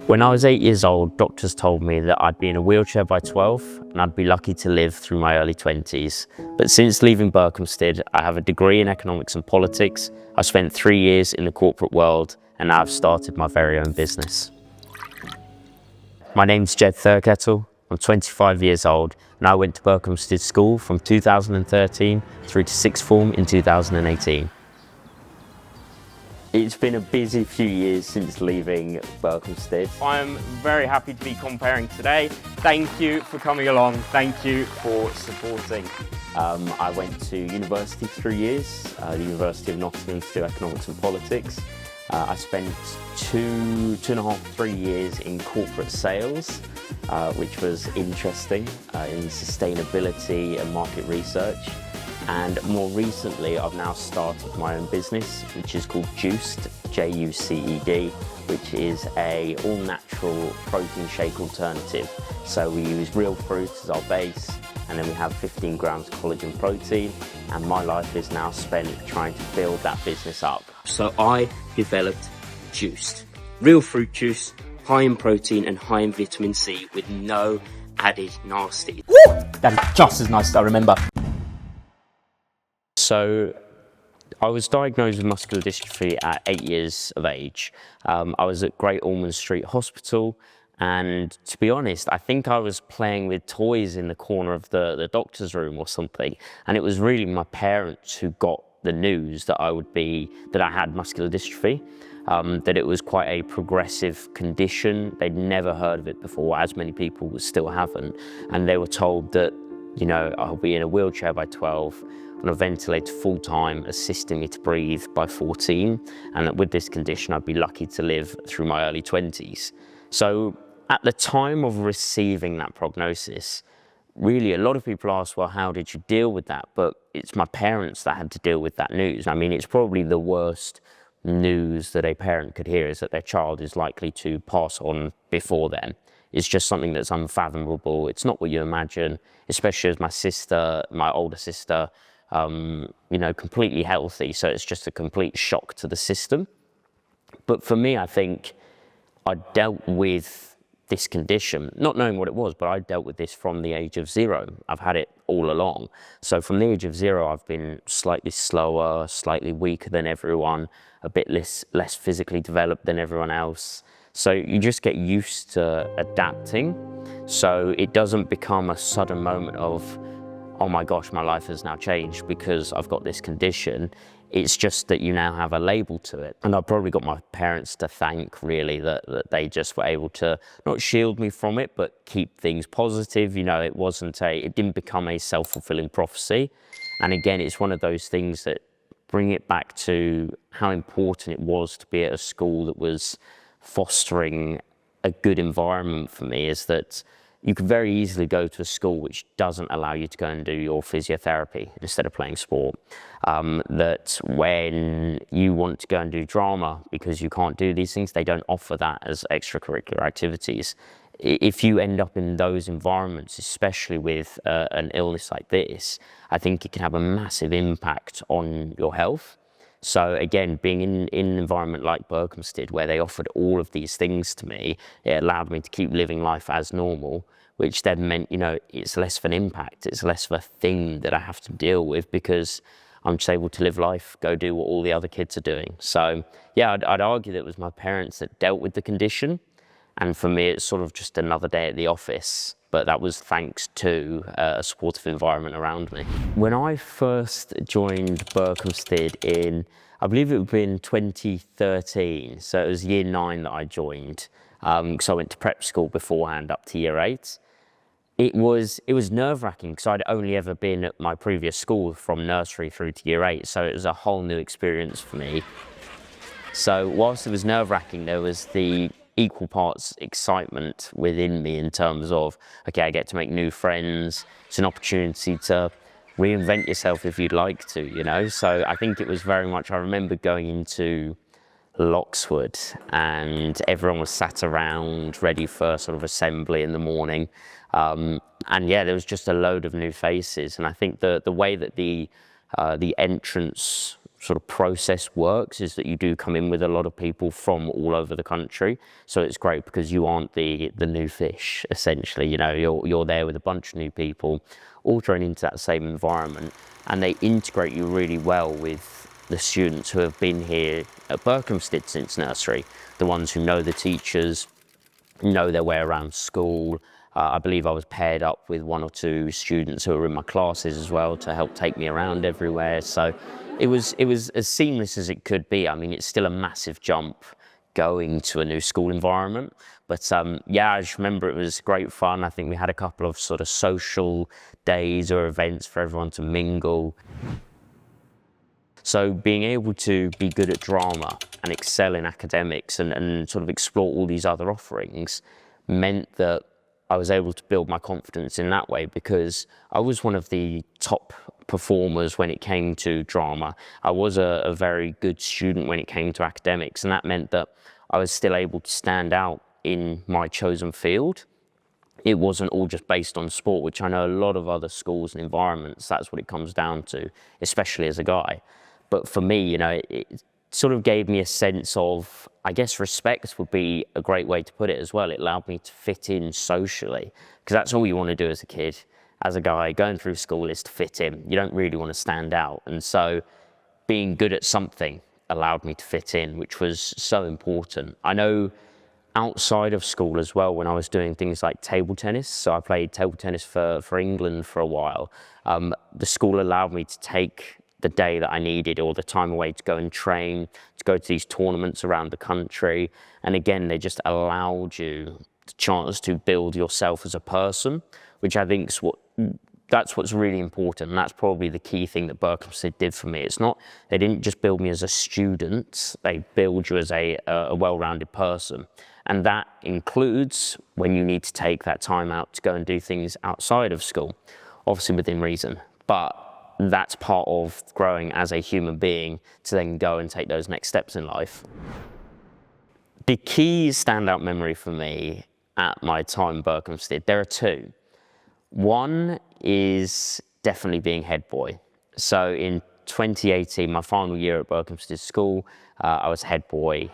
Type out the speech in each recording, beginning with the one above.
When I was 8 years old, doctors told me that I'd be in a wheelchair by 12 and I'd be lucky to live through my early 20s. But since leaving Berkhamsted, I have a degree in economics and politics. I spent 3 years in the corporate world and now I've started my very own business. My name's Jed Thirkettle. I'm 25 years old and I went to Berkhamsted School from 2013 through to sixth form in 2018. It's been a busy few years since leaving Berkhamsted. I'm very happy to be comparing today. Thank you for coming along. Thank you for supporting. I went to university 3 years, the University of Nottingham, to do economics and politics. I spent two and a half, 3 years in corporate sales, which was interesting, in sustainability and market research. And more recently, I've now started my own business, which is called Juiced, J-U-C-E-D, which is a all-natural protein shake alternative. So we use real fruit as our base, and then we have 15 grams collagen protein, and my life is now spent trying to build that business up. So I developed Juiced, real fruit juice, high in protein and high in vitamin C with no added nasty. Woo! That is just as nice as I remember. So I was diagnosed with muscular dystrophy at 8 years of age. I was at Great Ormond Street Hospital, and to be honest, I think I was playing with toys in the corner of the doctor's room or something, and it was really my parents who got the news that I had muscular dystrophy, that it was quite a progressive condition. They'd never heard of it before, as many people still haven't, and they were told that, you know, I'll be in a wheelchair by 12, on a ventilator full time, assisting me to breathe by 14, and that with this condition I'd be lucky to live through my early 20s. So at the time of receiving that prognosis, really a lot of people ask, well, how did you deal with that? But it's my parents that had to deal with that news. I mean, it's probably the worst news that a parent could hear, is that their child is likely to pass on before them. It's just something that's unfathomable. It's not what you imagine, especially as my older sister, you know, completely healthy. So it's just a complete shock to the system. But for me, I think I dealt with this condition, not knowing what it was, but I dealt with this from the age of 0. I've had it all along. So from the age of 0, I've been slightly slower, slightly weaker than everyone, a bit less physically developed than everyone else. So you just get used to adapting. So it doesn't become a sudden moment of, oh my gosh, my life has now changed because I've got this condition. It's just that you now have a label to it. And I've probably got my parents to thank, really, that they just were able to not shield me from it, but keep things positive. You know, it didn't become a self-fulfilling prophecy. And again, it's one of those things that bring it back to how important it was to be at a school that was fostering a good environment for me, is that you could very easily go to a school which doesn't allow you to go and do your physiotherapy instead of playing sport. That when you want to go and do drama because you can't do these things, they don't offer that as extracurricular activities. If you end up in those environments, especially with an illness like this, I think it can have a massive impact on your health. So again, being in an environment like Berkhamsted, where they offered all of these things to me, it allowed me to keep living life as normal, which then meant, you know, it's less of an impact, it's less of a thing that I have to deal with, because I'm just able to live life, go do what all the other kids are doing. So yeah, I'd argue that it was my parents that dealt with the condition, and for me it's sort of just another day at the office. But that was thanks to a supportive environment around me. When I first joined Berkhamsted in, I believe it would be in 2013, so it was year 9 that I joined, because I went to prep school beforehand up to year 8. It was nerve-wracking because I'd only ever been at my previous school from nursery through to year 8, so it was a whole new experience for me. So whilst it was nerve-wracking, there was the equal parts excitement within me in terms of, okay, I get to make new friends. It's an opportunity to reinvent yourself if you'd like to, you know. So I think it was very much, I remember going into Loxwood and everyone was sat around ready for sort of assembly in the morning. And yeah, there was just a load of new faces. And I think the way that the entrance sort of process works is that you do come in with a lot of people from all over the country. So it's great because you aren't the new fish, essentially. You know, you're there with a bunch of new people, all thrown into that same environment, and they integrate you really well with the students who have been here at Berkhamsted since nursery, the ones who know the teachers, know their way around school. I believe I was paired up with 1 or 2 students who were in my classes as well to help take me around everywhere. So it was as seamless as it could be. I mean, it's still a massive jump going to a new school environment, but yeah, I just remember it was great fun. I think we had a couple of sort of social days or events for everyone to mingle. So being able to be good at drama and excel in academics and sort of explore all these other offerings meant that I was able to build my confidence in that way, because I was one of the top performers when it came to drama. I was a very good student when it came to academics, and that meant that I was still able to stand out in my chosen field. It wasn't all just based on sport, which I know a lot of other schools and environments, that's what it comes down to, especially as a guy. But for me, you know, it sort of gave me a sense of, I guess respect would be a great way to put it as well. It allowed me to fit in socially, because that's all you want to do as a kid. As a guy, going through school is to fit in. You don't really want to stand out. And so being good at something allowed me to fit in, which was so important. I know outside of school as well, when I was doing things like table tennis, so I played table tennis for England for a while, the school allowed me to take the day that I needed or the time away to go and train, to go to these tournaments around the country. And again, they just allowed you the chance to build yourself as a person, which I think is that's what's really important. And that's probably the key thing that Berkhamsted did for me. It's not, they didn't just build me as a student, they build you as a well-rounded person. And that includes when you need to take that time out to go and do things outside of school, obviously within reason. But that's part of growing as a human being to then go and take those next steps in life. The key standout memory for me at my time in Berkhamsted, there are 2. One is definitely being head boy. So in 2018, my final year at Berkhamsted School, I was head boy.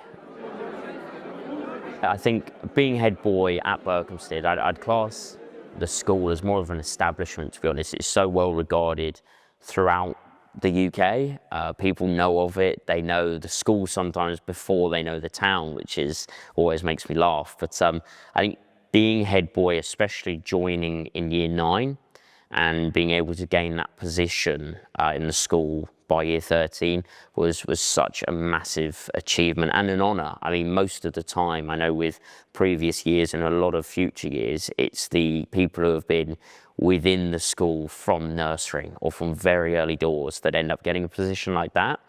I think being head boy at Berkhamsted, I'd class the school as more of an establishment, to be honest. It's so well regarded throughout the UK. People know of it. They know the school sometimes before they know the town, which is always makes me laugh. But I think being head boy, especially joining in year 9 and being able to gain that position in the school by year 13 was such a massive achievement and an honour. I mean, most of the time, I know with previous years and a lot of future years, it's the people who have been within the school from nursery or from very early doors that end up getting a position like that.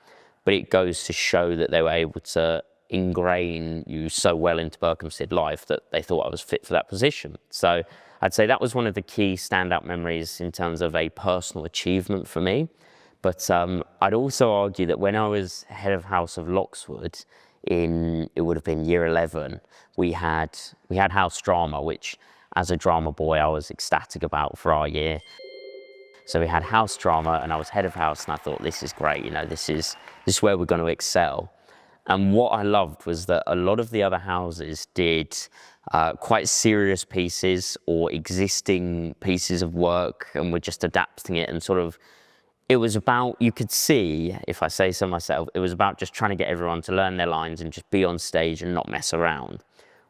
But it goes to show that they were able to ingrain you so well into Berkhamsted life that they thought I was fit for that position. So I'd say that was one of the key standout memories in terms of a personal achievement for me. But I'd also argue that when I was head of house of Loxwood it would have been year 11, we had house drama, which as a drama boy, I was ecstatic about for our year. So we had house drama and I was head of house, and I thought, this is great, you know, this is where we're going to excel. And what I loved was that a lot of the other houses did quite serious pieces or existing pieces of work, and were just adapting it, and sort of, it was about, you could see, if I say so myself, it was about just trying to get everyone to learn their lines and just be on stage and not mess around.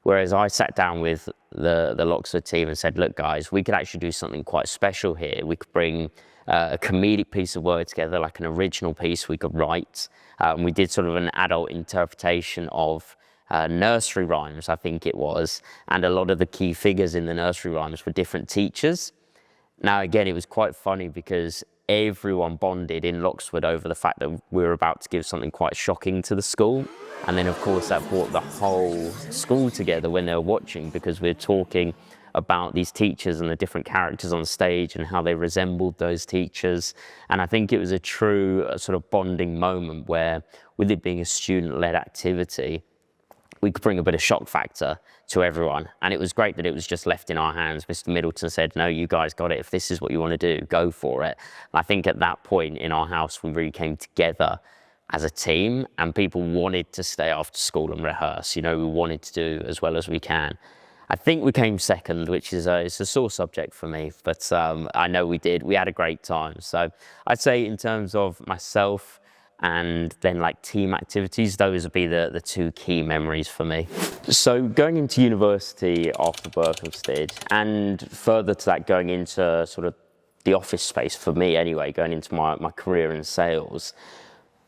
Whereas I sat down with the Loxwood team and said, look guys, we could actually do something quite special here. We could bring a comedic piece of work together, like an original piece we could write. We did sort of an adult interpretation of nursery rhymes, I think it was. And a lot of the key figures in the nursery rhymes were different teachers. Now, again, it was quite funny because everyone bonded in Loxwood over the fact that we were about to give something quite shocking to the school. And then, of course, that brought the whole school together when they were watching, because we're talking about these teachers and the different characters on stage and how they resembled those teachers. And I think it was a true sort of bonding moment where, with it being a student-led activity, we could bring a bit of shock factor to everyone. And it was great that it was just left in our hands. Mr. Middleton said, no, you guys got it. If this is what you want to do, go for it. And I think at that point in our house, we really came together as a team, and people wanted to stay after school and rehearse. We wanted to do as well as we can. I think we came second, which is it's a sore subject for me, but I know we did. We had a great time. So I'd say in terms of myself and then like team activities, those would be the two key memories for me. So going into university after Berkhamsted, and further to that, going into sort of the office space for me anyway, going into my career in sales,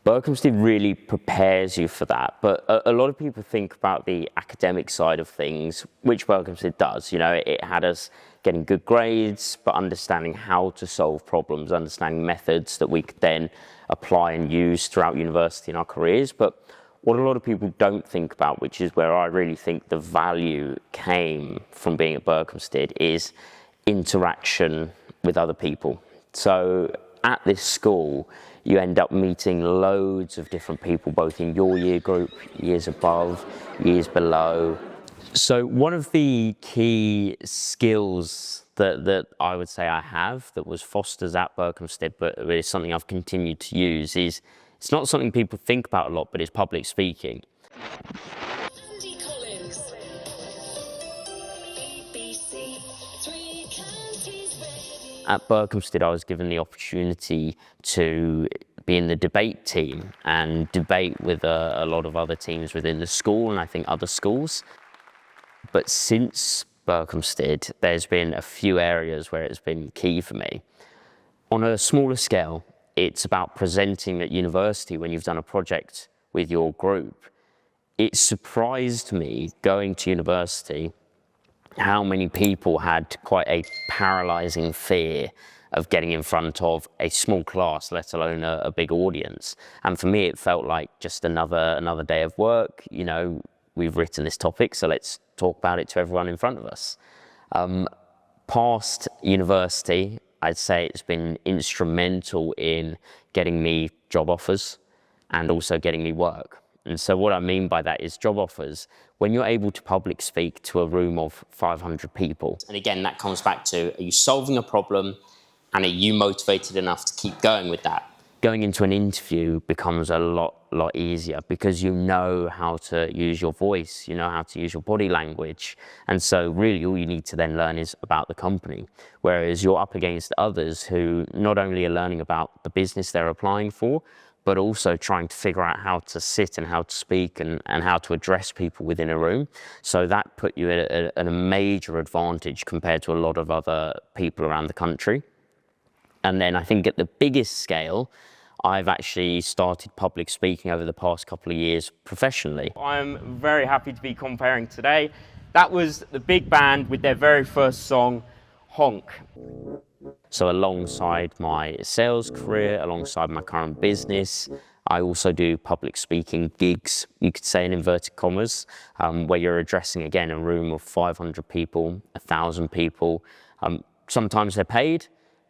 Berkhamsted really prepares you for that. But a lot of people think about the academic side of things, which Berkhamsted does. It had us getting good grades, but understanding how to solve problems, understanding methods that we could then apply and use throughout university in our careers. But what a lot of people don't think about, which is where I really think the value came from being at Berkhamsted, is interaction with other people. So at this school, you end up meeting loads of different people, both in your year group, years above, years below. So one of the key skills that I would say I have that was fostered at Berkhamsted, but it's something I've continued to use, is it's not something people think about a lot, but it's public speaking. At Berkhamsted, I was given the opportunity to be in the debate team and debate with a lot of other teams within the school, and I think other schools. But since Berkhamsted, there's been a few areas where it's been key for me. On a smaller scale, it's about presenting at university when you've done a project with your group. It surprised me going to university how many people had quite a paralyzing fear of getting in front of a small class, let alone a big audience. And for me, it felt like just another day of work. We've written this topic, so let's talk about it to everyone in front of us. Past university, I'd say it's been instrumental in getting me job offers and also getting me work. And so what I mean by that is job offers, when you're able to public speak to a room of 500 people. And again, that comes back to, are you solving a problem and are you motivated enough to keep going with that? Going into an interview becomes a lot easier because you know how to use your voice, you know how to use your body language. And so really all you need to then learn is about the company. Whereas you're up against others who not only are learning about the business they're applying for, but also trying to figure out how to sit and how to speak and how to address people within a room. So that put you at a major advantage compared to a lot of other people around the country. And then I think at the biggest scale, I've actually started public speaking over the past couple of years professionally. I'm very happy to be comparing today. That was the big band with their very first song, Honk. So alongside my sales career, alongside my current business, I also do public speaking gigs, you could say in inverted commas, where you're addressing, again, a room of 500 people, 1,000 people. Sometimes they're paid,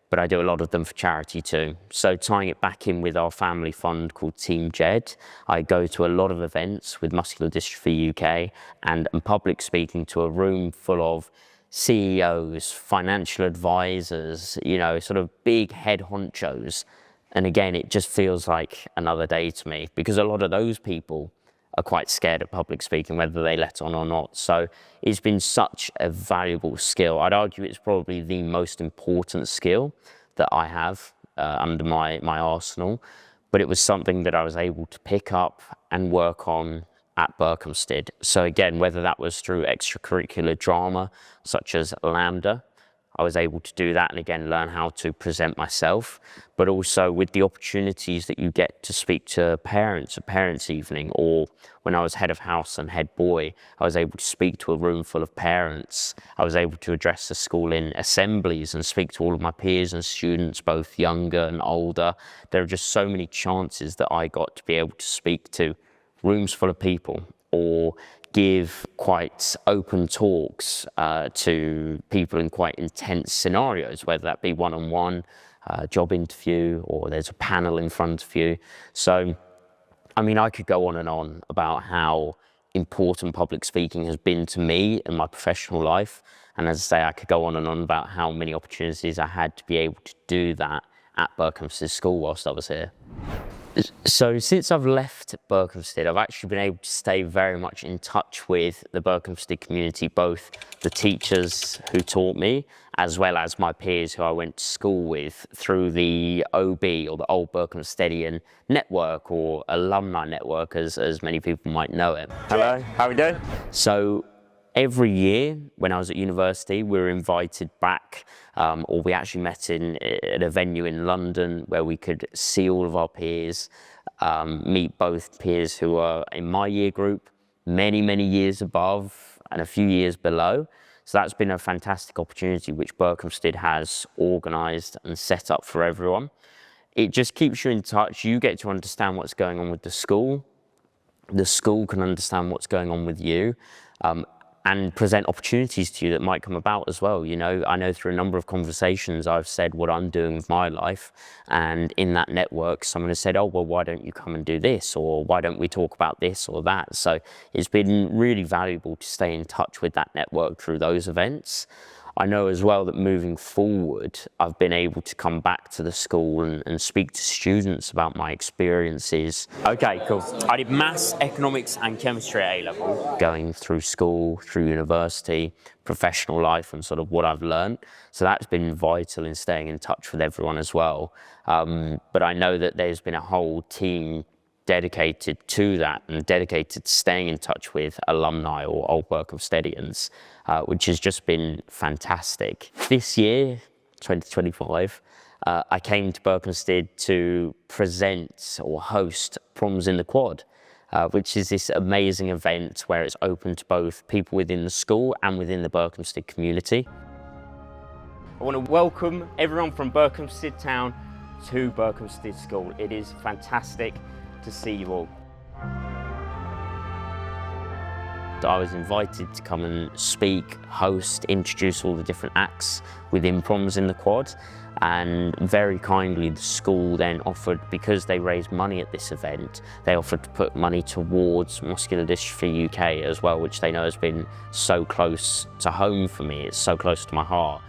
but I do a lot of them for charity too. So tying it back in with our family fund called Team Jed, I go to a lot of events with Muscular Dystrophy UK and am public speaking to a room full of CEOs, financial advisors, sort of big head honchos. And again, it just feels like another day to me because a lot of those people are quite scared of public speaking, whether they let on or not. So it's been such a valuable skill. I'd argue it's probably the most important skill that I have under my arsenal, but it was something that I was able to pick up and work on at Berkhamsted. So again, whether that was through extracurricular drama, such as Lambda, I was able to do that and again, learn how to present myself, but also with the opportunities that you get to speak to parents, a parents' evening, or when I was head of house and head boy, I was able to speak to a room full of parents. I was able to address the school in assemblies and speak to all of my peers and students, both younger and older. There are just so many chances that I got to be able to speak to rooms full of people or give quite open talks to people in quite intense scenarios, whether that be one-on-one, job interview, or there's a panel in front of you. So, I mean, I could go on and on about how important public speaking has been to me in my professional life. And as I say, I could go on and on about how many opportunities I had to be able to do that at Berkhamsted School whilst I was here. So since I've left Berkhamsted, I've actually been able to stay very much in touch with the Berkhamsted community, both the teachers who taught me, as well as my peers who I went to school with through the OB, or the Old Berkhamstedian network, or alumni network, as many people might know it. Hello, how are we doing? So every year when I was at university, we were invited back, or we actually met at a venue in London where we could see all of our peers, meet both peers who are in my year group, many, many years above and a few years below. So that's been a fantastic opportunity which Berkhamsted has organised and set up for everyone. It just keeps you in touch. You get to understand what's going on with the school. The school can understand what's going on with you. And present opportunities to you that might come about as well. You know, I know through a number of conversations I've said what I'm doing with my life, and in that network someone has said, oh well, why don't you come and do this, or why don't we talk about this or that. So it's been really valuable to stay in touch with that network through those events. I know as well that moving forward, I've been able to come back to the school and speak to students about my experiences. Okay, cool. I did maths, economics and chemistry at A-level. Going through school, through university, professional life, and sort of what I've learned. So that's been vital in staying in touch with everyone as well. But I know that there's been a whole team dedicated to that and dedicated to staying in touch with alumni or Old Berkhamstedians, which has just been fantastic. This year, 2025, I came to Berkhamsted to present or host Proms in the Quad, which is this amazing event where it's open to both people within the school and within the Berkhamsted community. I want to welcome everyone from Berkhamsted Town to Berkhamsted School. It is fantastic to see you all. I was invited to come and speak, host, introduce all the different acts within Proms in the Quad, and very kindly the school then offered, because they raised money at this event, they offered to put money towards Muscular Dystrophy UK as well, which they know has been so close to home for me. It's so close to my heart.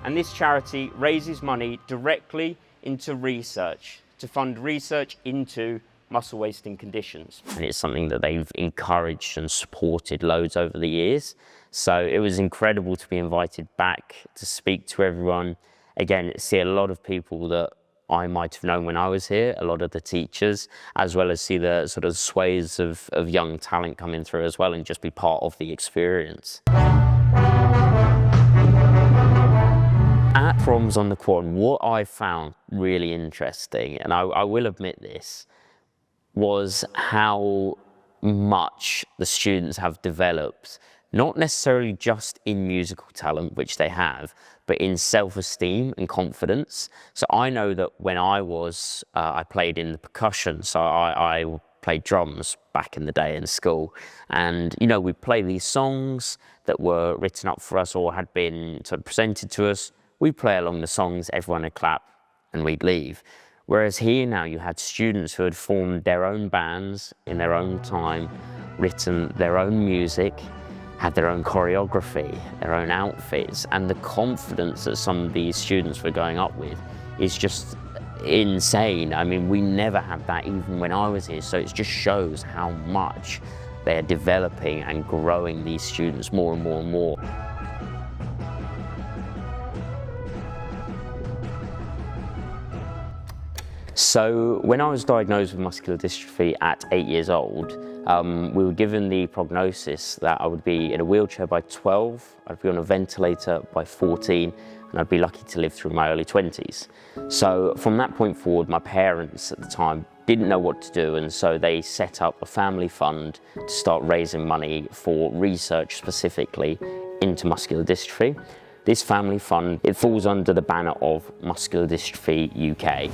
And this charity raises money directly into research, to fund research into muscle wasting conditions. And it's something that they've encouraged and supported loads over the years. So it was incredible to be invited back to speak to everyone. Again, see a lot of people that I might have known when I was here, a lot of the teachers, as well as see the sort of swathes of young talent coming through as well, and just be part of the experience. At Proms on the Quad, what I found really interesting, and I will admit this, was how much the students have developed, not necessarily just in musical talent, which they have, but in self-esteem and confidence. So I know that when I played in the percussion, so I played drums back in the day in school, and you know, we'd play these songs that were written up for us or had been sort of presented to us. We'd play along the songs, everyone would clap, and we'd leave. Whereas here now you had students who had formed their own bands in their own time, written their own music, had their own choreography, their own outfits, and the confidence that some of these students were going up with is just insane. I mean, we never had that even when I was here, so it just shows how much they're developing and growing these students more and more and more. So when I was diagnosed with muscular dystrophy at 8 years old, we were given the prognosis that I would be in a wheelchair by 12, I'd be on a ventilator by 14, and I'd be lucky to live through my early 20s. So from that point forward, my parents at the time didn't know what to do, and so they set up a family fund to start raising money for research specifically into muscular dystrophy. This family fund, it falls under the banner of Muscular Dystrophy UK.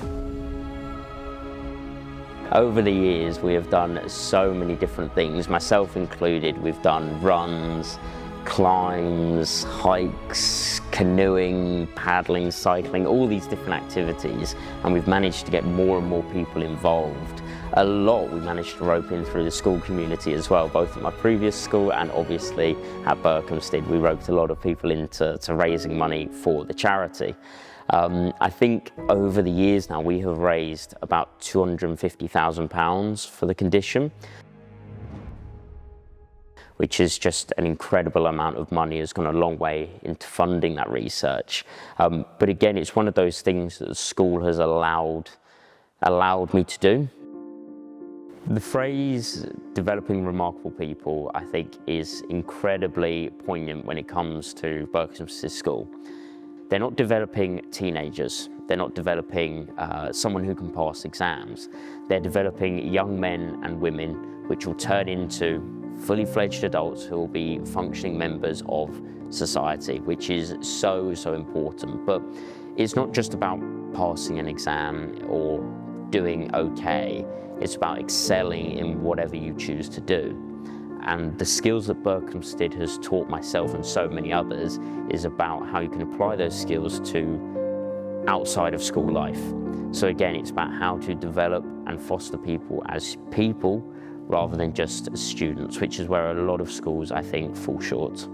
Over the years, we have done so many different things, myself included. We've done runs, climbs, hikes, canoeing, paddling, cycling, all these different activities, and we've managed to get more and more people involved. A lot we managed to rope in through the school community as well, both at my previous school and obviously at Berkhamsted. We roped a lot of people into raising money for the charity. I think over the years now we have raised about £250,000 for the condition, which is just an incredible amount of money. Has gone a long way into funding that research. But again, it's one of those things that the school has allowed me to do. The phrase developing remarkable people, I think, is incredibly poignant when it comes to Berkhamsted School. They're not developing teenagers, they're not developing someone who can pass exams. They're developing young men and women which will turn into fully fledged adults who will be functioning members of society, which is so, so important. But it's not just about passing an exam or doing okay, it's about excelling in whatever you choose to do. And the skills that Berkhamsted has taught myself and so many others is about how you can apply those skills to outside of school life. So again, it's about how to develop and foster people as people rather than just as students, which is where a lot of schools, I think, fall short.